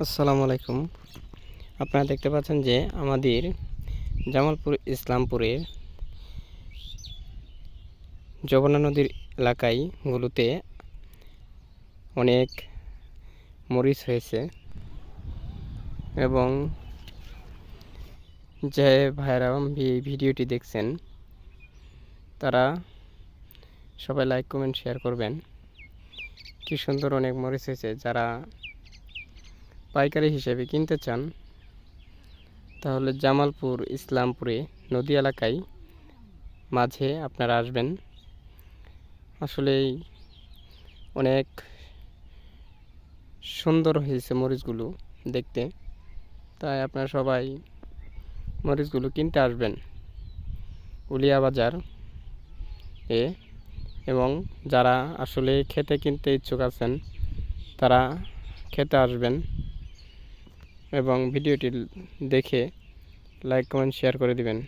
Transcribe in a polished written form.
আসসালামু আলাইকুম। আপনারা দেখতে পাচ্ছেন যে আমাদের জামালপুর ইসলামপুরের যমুনা নদীর এলাকাগুলোতে অনেক মরিচ হয়েছে এবং যে ভাইরা ভিডিওটি দেখছেন তারা সবাই লাইক কমেন্ট শেয়ার করবেন। কি সুন্দর অনেক মরিচ হয়েছে। যারা পাইকারি হিসেবে কিনতে চান তাহলে জামালপুর ইসলামপুরে নদী এলাকায় মাঝে আপনারা আসবেন। আসলেই অনেক সুন্দর হয়েছে মরিচগুলো দেখতে, তাই আপনারা সবাই মরিচগুলো কিনতে আসবেন উলিয়া বাজার এ। এবং যারা আসলে খেতে কিনতে ইচ্ছুক আছেন তারা খেতে আসবেন এবং ভিডিওটি দেখে লাইক কমেন্ট শেয়ার করে দিবেন।